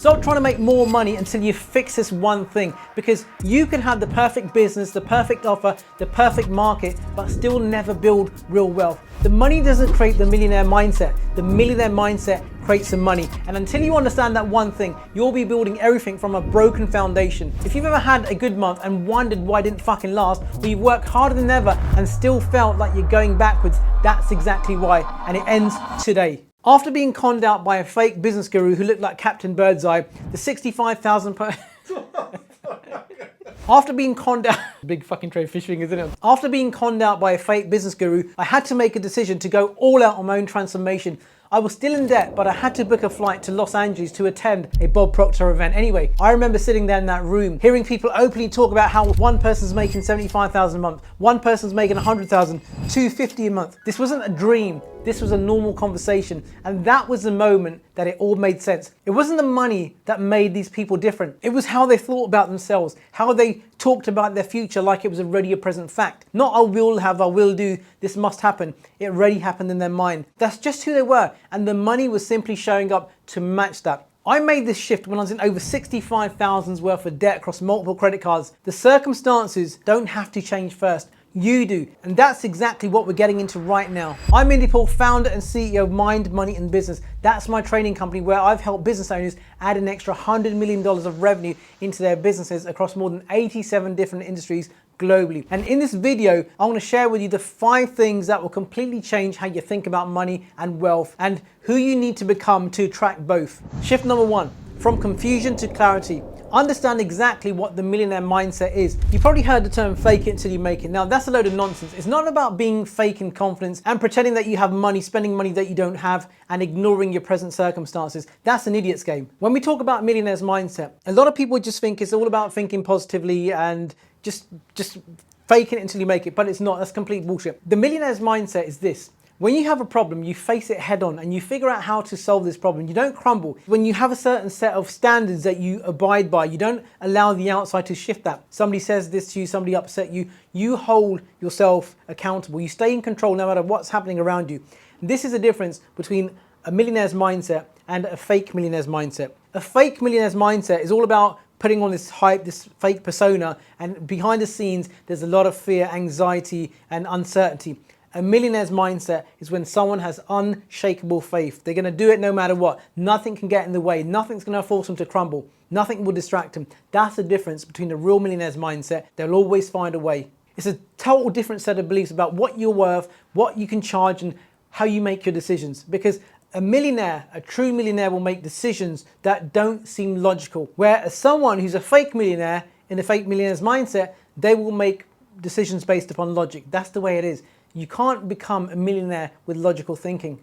Stop trying to make more money until you fix this one thing, because you can have the perfect business, the perfect offer, the perfect market, but still never build real wealth. The money doesn't create the millionaire mindset. The millionaire mindset creates the money. And until you understand that one thing, you'll be building everything from a broken foundation. If you've ever had a good month and wondered why it didn't fucking last, or you've worked harder than ever and still felt like you're going backwards, that's exactly why. And it ends today. After being conned out by a fake business guru who looked like Captain Birdseye, the 65,000 After being conned out, big fucking trade fish fingers, isn't it? After being conned out by a fake business guru, I had to make a decision to go all out on my own transformation. I was still in debt, but I had to book a flight to Los Angeles to attend a Bob Proctor event. Anyway, I remember sitting there in that room, hearing people openly talk about how one person's making 75,000 a month, one person's making 100,000, 250 a month. This wasn't a dream. This was a normal conversation. And that was the moment that it all made sense. It wasn't the money that made these people different. It was how they thought about themselves, how they talked about their future like it was already a present fact. Not I will have, I will do, this must happen. It already happened in their mind. That's just who they were. And the money was simply showing up to match that. I made this shift when I was in over 65,000's worth of debt across multiple credit cards. The circumstances don't have to change first. You do. And that's exactly what we're getting into right now. I'm Mindy, founder and CEO of Mind, Money and Business. That's my training company where I've helped business owners add an extra $100 million of revenue into their businesses across more than 87 different industries globally. And in this video, I want to share with you the 5 things that will completely change how you think about money and wealth and who you need to become to attract both. Shift number 1, from confusion to clarity. Understand exactly what the millionaire mindset is. You probably heard the term fake it until you make it. Now that's a load of nonsense. It's not about being fake in confidence and pretending that you have money, spending money that you don't have and ignoring your present circumstances. That's an idiot's game. When we talk about millionaire's mindset, a lot of people just think it's all about thinking positively and just faking it until you make it, but it's not. That's complete bullshit. The millionaire's mindset is this. When you have a problem, you face it head on and you figure out how to solve this problem. You don't crumble. When you have a certain set of standards that you abide by, you don't allow the outside to shift that. Somebody says this to you, somebody upset you, you hold yourself accountable. You stay in control no matter what's happening around you. This is the difference between a millionaire's mindset and a fake millionaire's mindset. A fake millionaire's mindset is all about putting on this hype, this fake persona, and behind the scenes, there's a lot of fear, anxiety, and uncertainty. A millionaire's mindset is when someone has unshakable faith. They're going to do it no matter what. Nothing can get in the way. Nothing's going to force them to crumble. Nothing will distract them. That's the difference between the real millionaire's mindset. They'll always find a way. It's a total different set of beliefs about what you're worth, what you can charge, and how you make your decisions. Because a millionaire, a true millionaire, will make decisions that don't seem logical. Whereas someone who's a fake millionaire, in a fake millionaire's mindset, they will make decisions based upon logic. That's the way it is. You can't become a millionaire with logical thinking.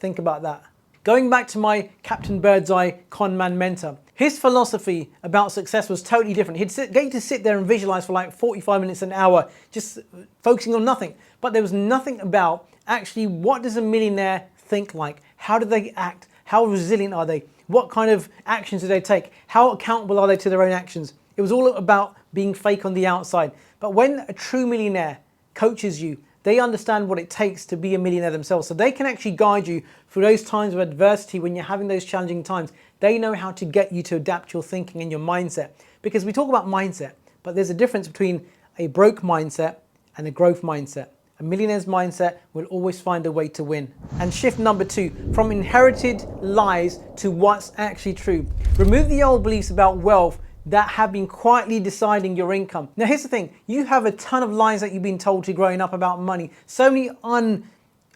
Think about that. Going back to my Captain Birdseye con man mentor, his philosophy about success was totally different. He'd get you to sit there and visualize for like 45 minutes, an hour, just focusing on nothing. But there was nothing about actually what does a millionaire think like? How do they act? How resilient are they? What kind of actions do they take? How accountable are they to their own actions? It was all about being fake on the outside. But when a true millionaire coaches you, they understand what it takes to be a millionaire themselves. So they can actually guide you through those times of adversity when you're having those challenging times. They know how to get you to adapt your thinking and your mindset. Because we talk about mindset, but there's a difference between a broke mindset and a growth mindset. A millionaire's mindset will always find a way to win. And shift number 2, from inherited lies to what's actually true. Remove the old beliefs about wealth that have been quietly deciding your income. Now here's the thing, you have a ton of lies that you've been told to growing up about money. So many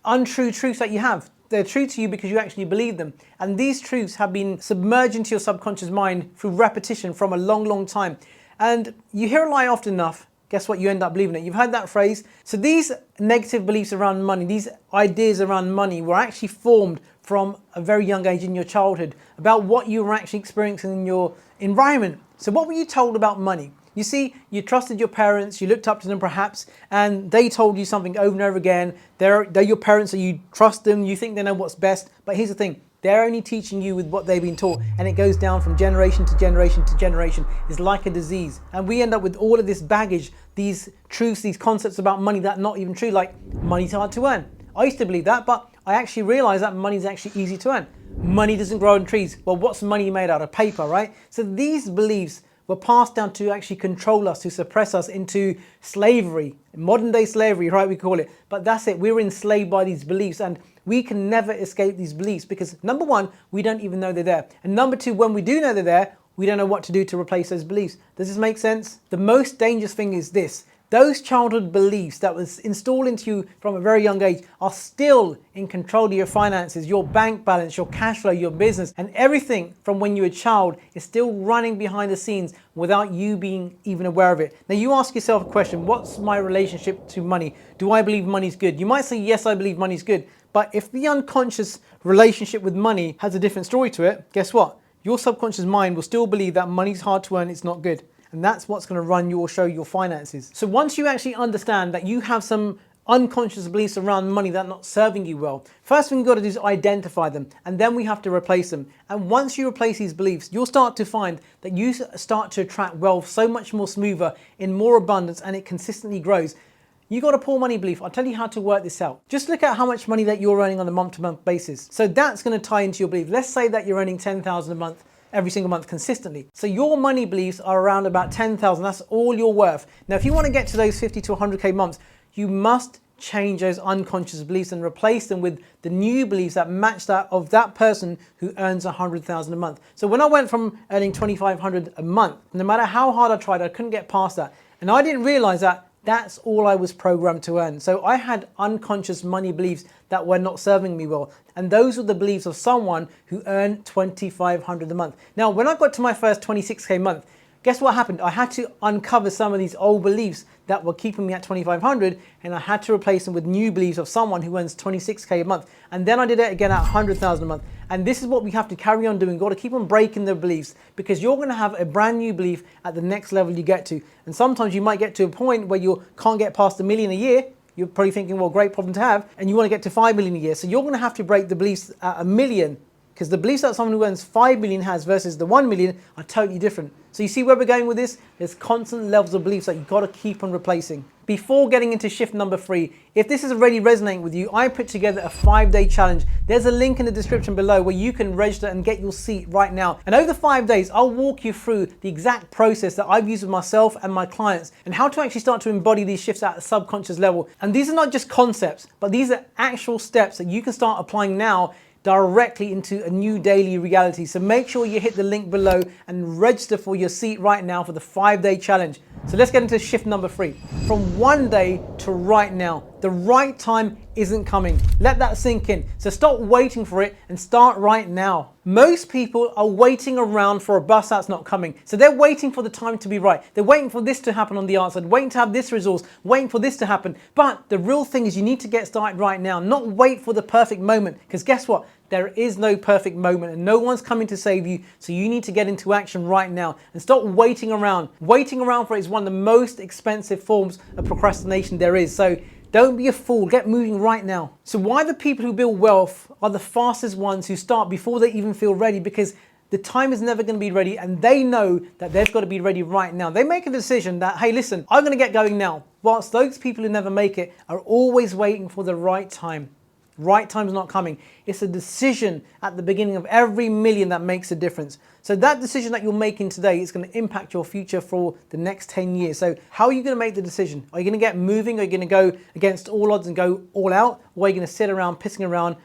untrue truths that you have. They're true to you because you actually believe them. And these truths have been submerged into your subconscious mind through repetition from a long, long time. And you hear a lie often enough, guess what? You end up believing it. You've heard that phrase. So these negative beliefs around money, these ideas around money were actually formed from a very young age in your childhood about what you were actually experiencing in your environment. So what were you told about money? You see, you trusted your parents, you looked up to them perhaps, and they told you something over and over again. They're your parents, so you trust them, you think they know what's best. But here's the thing, they're only teaching you with what they've been taught, and it goes down from generation to generation to generation. It's like a disease. And we end up with all of this baggage, these truths, these concepts about money that are not even true, like money's hard to earn. I used to believe that, but I actually realized that money's actually easy to earn. Money doesn't grow on trees. Well, what's money made out of? Paper, right? So these beliefs were passed down to actually control us, to suppress us into slavery, modern day slavery, right? We call it. But that's it. We're enslaved by these beliefs, and we can never escape these beliefs because number one, we don't even know they're there. And number two, when we do know they're there, we don't know what to do to replace those beliefs. Does this make sense? The most dangerous thing is this. Those childhood beliefs that was installed into you from a very young age are still in control of your finances, your bank balance, your cash flow, your business, and everything from when you were a child is still running behind the scenes without you being even aware of it. Now you ask yourself a question, what's my relationship to money? Do I believe money's good? You might say, yes, I believe money's good. But if the unconscious relationship with money has a different story to it, guess what? Your subconscious mind will still believe that money's hard to earn, it's not good. And that's what's going to run your show, your finances. So once you actually understand that you have some unconscious beliefs around money that are not serving you well, first thing you've got to do is identify them, and then we have to replace them. And once you replace these beliefs, you'll start to find that you start to attract wealth so much more smoother, in more abundance, and it consistently grows. You got a poor money belief. I'll tell you how to work this out. Just look at how much money that you're earning on a month-to-month basis. So that's going to tie into your belief. Let's say that you're earning $10,000 a month every single month consistently. So your money beliefs are around about 10,000. That's all you're worth. Now, if you want to get to those 50 to 100K months, you must change those unconscious beliefs and replace them with the new beliefs that match that of that person who earns 100,000 a month. So when I went from earning 2,500 a month, no matter how hard I tried, I couldn't get past that. And I didn't realize that that's all I was programmed to earn. So I had unconscious money beliefs that were not serving me well. And those were the beliefs of someone who earned 2,500 a month. Now, when I got to my first 26K month, guess what happened? I had to uncover some of these old beliefs that were keeping me at 2,500, and I had to replace them with new beliefs of someone who earns 26K a month. And then I did it again at 100,000 a month. And this is what we have to carry on doing. You've got to keep on breaking the beliefs, because you're going to have a brand new belief at the next level you get to. And sometimes you might get to a point where you can't get past $1 million a year. You're probably thinking, well, great problem to have. And you want to get to 5 million a year. So you're going to have to break the beliefs at $1 million, because the beliefs that someone who earns 5 million has versus the 1 million are totally different. So you see where we're going with this? There's constant levels of beliefs that you've got to keep on replacing. Before getting into shift number 3, if this is already resonating with you, I put together a 5-day challenge. There's a link in the description below where you can register and get your seat right now. And over 5 days, I'll walk you through the exact process that I've used with myself and my clients, and how to actually start to embody these shifts at a subconscious level. And these are not just concepts, but these are actual steps that you can start applying now directly into a new daily reality. So make sure you hit the link below and register for your seat right now for the 5-day challenge. So let's get into shift number 3. From one day to right now. The right time isn't coming. Let that sink in. So stop waiting for it and start right now. Most people are waiting around for a bus that's not coming. So they're waiting for the time to be right. They're waiting for this to happen on the outside, waiting to have this resource, waiting for this to happen. But the real thing is you need to get started right now, not wait for the perfect moment. Because guess what? There is no perfect moment and no one's coming to save you. So you need to get into action right now and stop waiting around. Waiting around for it is one of the most expensive forms of procrastination there is. So don't be a fool, get moving right now. So why the people who build wealth are the fastest ones who start before they even feel ready? Because the time is never going to be ready, and they know that they've got to be ready right now. They make a decision that, hey, listen, I'm going to get going now. Whilst those people who never make it are always waiting for the right time. Right time's not coming. It's a decision at the beginning of every million that makes a difference. So that decision that you're making today is going to impact your future for the next 10 years. So how are you going to make the decision? Are you going to get moving? Are you going to go against all odds and go all out? Or are you going to sit around pissing around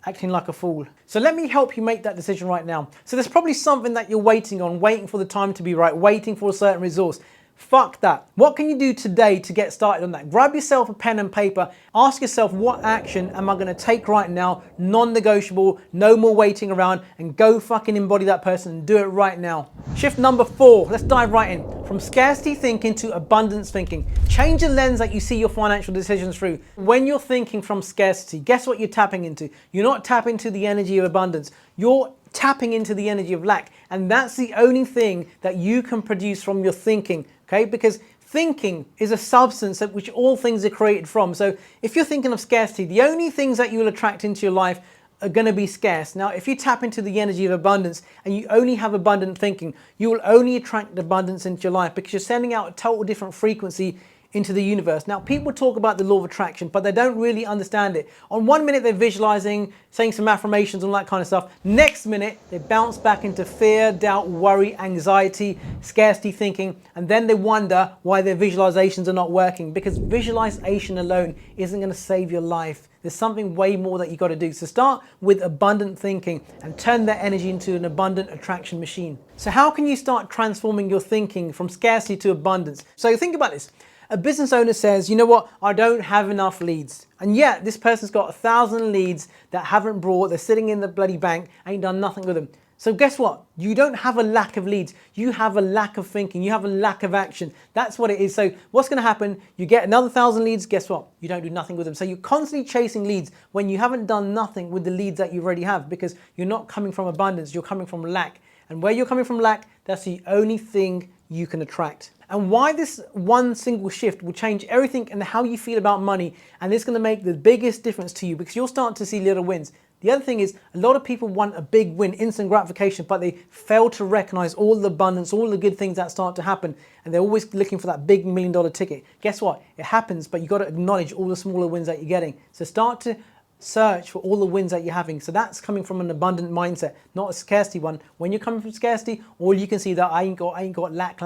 acting like a fool? So let me help you make that decision right now. So there's probably something that you're waiting on, waiting for the time to be right, waiting for a certain resource. Fuck that. What can you do today to get started on that? Grab yourself a pen and paper. Ask yourself, what action am I going to take right now? Non-negotiable, no more waiting around, and go fucking embody that person and do it right now. Shift number 4. Let's dive right in. From scarcity thinking to abundance thinking. Change the lens that you see your financial decisions through. When you're thinking from scarcity, guess what you're tapping into? You're not tapping into the energy of abundance. You're tapping into the energy of lack. And that's the only thing that you can produce from your thinking. Okay, because thinking is a substance at which all things are created from. So if you're thinking of scarcity, the only things that you will attract into your life are going to be scarce. Now, if you tap into the energy of abundance and you only have abundant thinking, you will only attract abundance into your life, because you're sending out a total different frequency into the universe. Now, people talk about the law of attraction, but they don't really understand it. On one minute, they're visualizing, saying some affirmations, all that kind of stuff. Next minute, they bounce back into fear, doubt, worry, anxiety, scarcity thinking, and then they wonder why their visualizations are not working, because visualization alone isn't going to save your life. There's something way more that you got to do. So start with abundant thinking and turn that energy into an abundant attraction machine. So how can you start transforming your thinking from scarcity to abundance? So think about this. A business owner says, you know what, I don't have enough leads. And yet this person's got 1,000 leads that haven't brought, they're sitting in the bloody bank, ain't done nothing with them. So guess what? You don't have a lack of leads. You have a lack of thinking. You have a lack of action. That's what it is. So what's going to happen? You get another 1,000 leads. Guess what? You don't do nothing with them. So you're constantly chasing leads when you haven't done nothing with the leads that you already have, because you're not coming from abundance. You're coming from lack. And where you're coming from lack, that's the only thing you can attract. And why this one single shift will change everything and how you feel about money. And it's going to make the biggest difference to you, because you'll start to see little wins. The other thing is, a lot of people want a big win, instant gratification, but they fail to recognize all the abundance, all the good things that start to happen. And they're always looking for that big $1 million ticket. Guess what? It happens, but you got to acknowledge all the smaller wins that you're getting. So start to search for all the wins that you're having. So that's coming from an abundant mindset, not a scarcity one. When you're coming from scarcity, all you can see that I ain't got lack.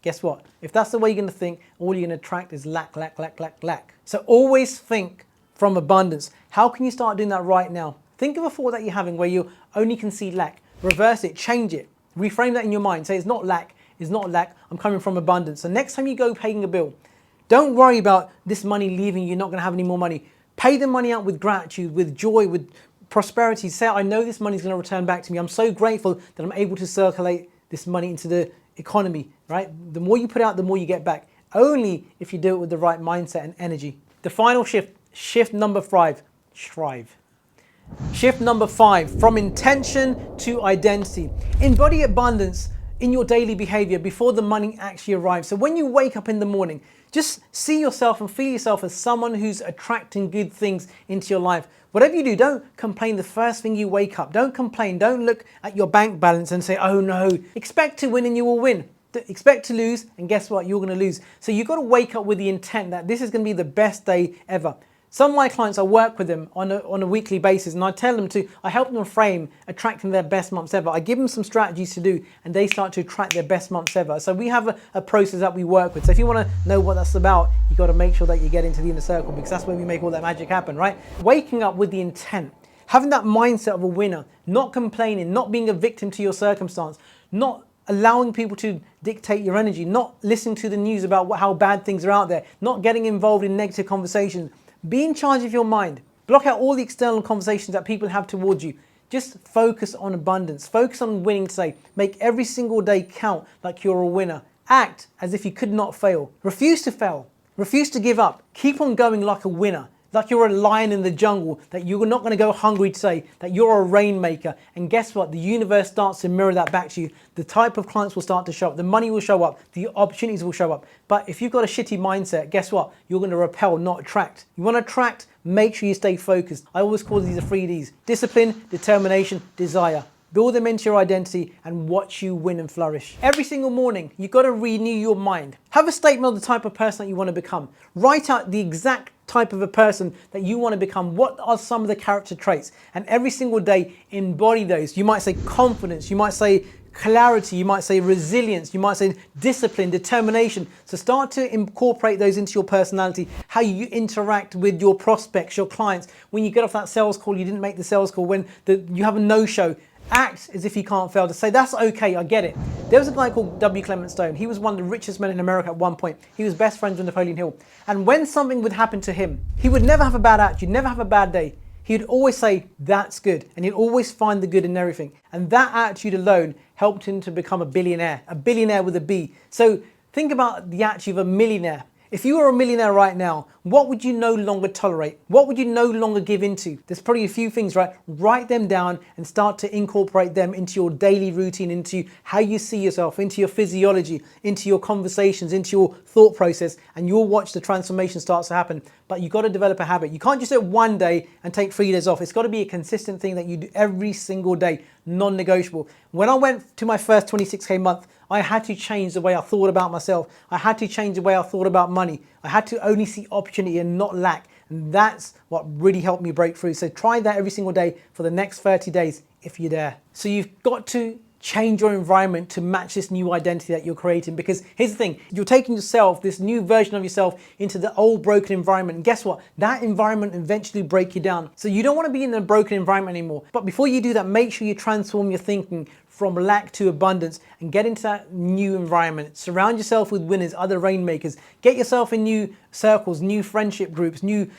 Guess what? If that's the way you're going to think, all you're going to attract is lack. So always think from abundance. How can you start doing that right now? Think of a thought that you're having where you only can see lack. Reverse it, change it, reframe that in your mind. Say it's not lack, I'm coming from abundance. So next time you go paying a bill, don't worry about this money leaving you, you're not going to have any more money. Pay the money out with gratitude, with joy, with prosperity. Say, I know this money is going to return back to me. I'm so grateful that I'm able to circulate this money into the economy, right? The more you put out, the more you get back. Only if you do it with the right mindset and energy. The final shift number 5, strive. Shift number 5, from intention to identity. Embody abundance in your daily behavior before the money actually arrives. So when you wake up in the morning, just see yourself and feel yourself as someone who's attracting good things into your life. Whatever you do, don't complain the first thing you wake up. Don't complain. Don't look at your bank balance and say, oh no. Expect to win and you will win. Expect to lose, and guess what? You're going to lose. So you've got to wake up with the intent that this is going to be the best day ever. Some of my clients, I work with them on a weekly basis, and I help them frame attracting their best months ever. I give them some strategies to do, and they start to attract their best months ever. So we have a process that we work with. So if you want to know what that's about, you got to make sure that you get into the inner circle, because that's where we make all that magic happen, right? Waking up with the intent, having that mindset of a winner, not complaining, not being a victim to your circumstance, not allowing people to dictate your energy, not listening to the news about how bad things are out there, not getting involved in negative conversations. Be in charge of your mind. Block out all the external conversations that people have towards you. Just focus on abundance. Focus on winning today. Make every single day count like you're a winner. Act as if you could not fail. Refuse to fail. Refuse to give up. Keep on going like a winner. Like you're a lion in the jungle, that you're not going to go hungry today, that you're a rainmaker. And guess what? The universe starts to mirror that back to you. The type of clients will start to show up. The money will show up. The opportunities will show up. But if you've got a shitty mindset, guess what? You're going to repel, not attract. You want to attract? Make sure you stay focused. I always call these the 3 Ds. Discipline, determination, desire. Build them into your identity and watch you win and flourish. Every single morning, you've got to renew your mind. Have a statement of the type of person that you want to become. Write out the exact type of a person that you want to become. What are some of the character traits? And every single day, embody those. You might say confidence. You might say clarity. You might say resilience. You might say discipline, determination. So start to incorporate those into your personality. How you interact with your prospects, your clients. When you get off that sales call, you didn't make the sales call. When you have a no-show, act as if you can't fail. To say, that's okay, I get it. There was a guy called W. Clement Stone. He was one of the richest men in America at one point. He was best friends with Napoleon Hill. And when something would happen to him, he would never have a bad attitude, never have a bad day. He'd always say, that's good. And he'd always find the good in everything. And that attitude alone helped him to become a billionaire with a B. So think about the attitude of a millionaire. If you were a millionaire right now, what would you no longer tolerate? What would you no longer give into? There's probably a few things, right? Write them down and start to incorporate them into your daily routine, into how you see yourself, into your physiology, into your conversations, into your thought process, and you'll watch the transformation starts to happen. But you've got to develop a habit. You can't just do it one day and take 3 days off. It's got to be a consistent thing that you do every single day, non-negotiable. When I went to my first 26K month, I had to change the way I thought about myself. I had to change the way I thought about money. I had to only see opportunity and not lack. And that's what really helped me break through. So try that every single day for the next 30 days if you dare. So you've got to change your environment to match this new identity that you're creating, because here's the thing, you're taking yourself, this new version of yourself, into the old broken environment, and guess what, that environment eventually break you down. So you don't want to be in a broken environment anymore. But before you do that, make sure you transform your thinking from lack to abundance and get into that new environment. Surround yourself with winners, other rainmakers. Get yourself in new circles, new friendship groups, new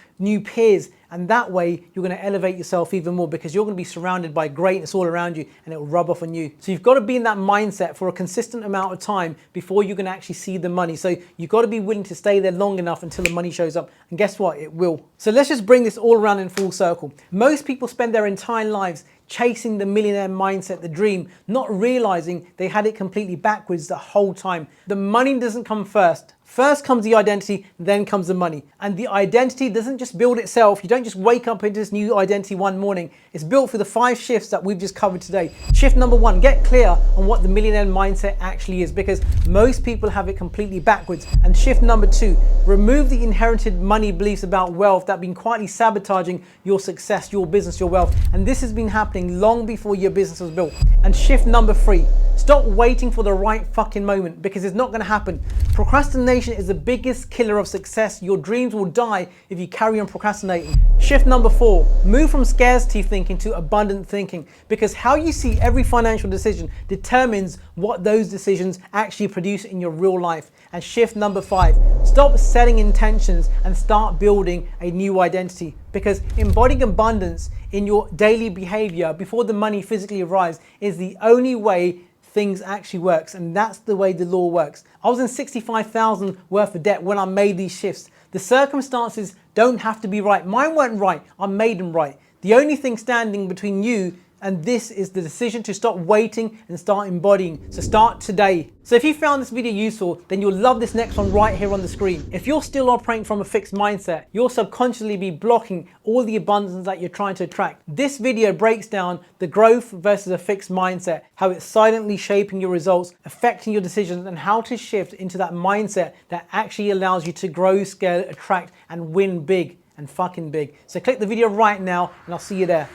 peers, and that way you're going to elevate yourself even more, because you're going to be surrounded by greatness all around you and it will rub off on you. So you've got to be in that mindset for a consistent amount of time before you can actually see the money. So you've got to be willing to stay there long enough until the money shows up, and guess what, it will. So let's just bring this all around in full circle. Most people spend their entire lives chasing the millionaire mindset, the dream, not realizing they had it completely backwards the whole time. The money doesn't come first. First comes the identity, then comes the money. And the identity doesn't just build itself. You don't just wake up into this new identity one morning. It's built through the 5 shifts that we've just covered today. Shift number 1, get clear on what the millionaire mindset actually is, because most people have it completely backwards. And shift number 2, remove the inherited money beliefs about wealth that have been quietly sabotaging your success, your business, your wealth. And this has been happening long before your business was built. And shift number 3, stop waiting for the right fucking moment, because it's not going to happen. Procrastination is the biggest killer of success. Your dreams will die if you carry on procrastinating. Shift number 4, move from scarcity thinking to abundant thinking, because how you see every financial decision determines what those decisions actually produce in your real life. And shift number 5, stop setting intentions and start building a new identity, because embodying abundance in your daily behavior before the money physically arrives is the only way things actually works, and that's the way the law works. I was in 65,000 worth of debt when I made these shifts. The circumstances don't have to be right. Mine weren't right, I made them right. The only thing standing between you and this is the decision to stop waiting and start embodying. So start today. So if you found this video useful, then you'll love this next one right here on the screen. If you're still operating from a fixed mindset, you'll subconsciously be blocking all the abundance that you're trying to attract. This video breaks down the growth versus a fixed mindset, how it's silently shaping your results, affecting your decisions, and how to shift into that mindset that actually allows you to grow, scale, attract, and win big and fucking big. So click the video right now and I'll see you there.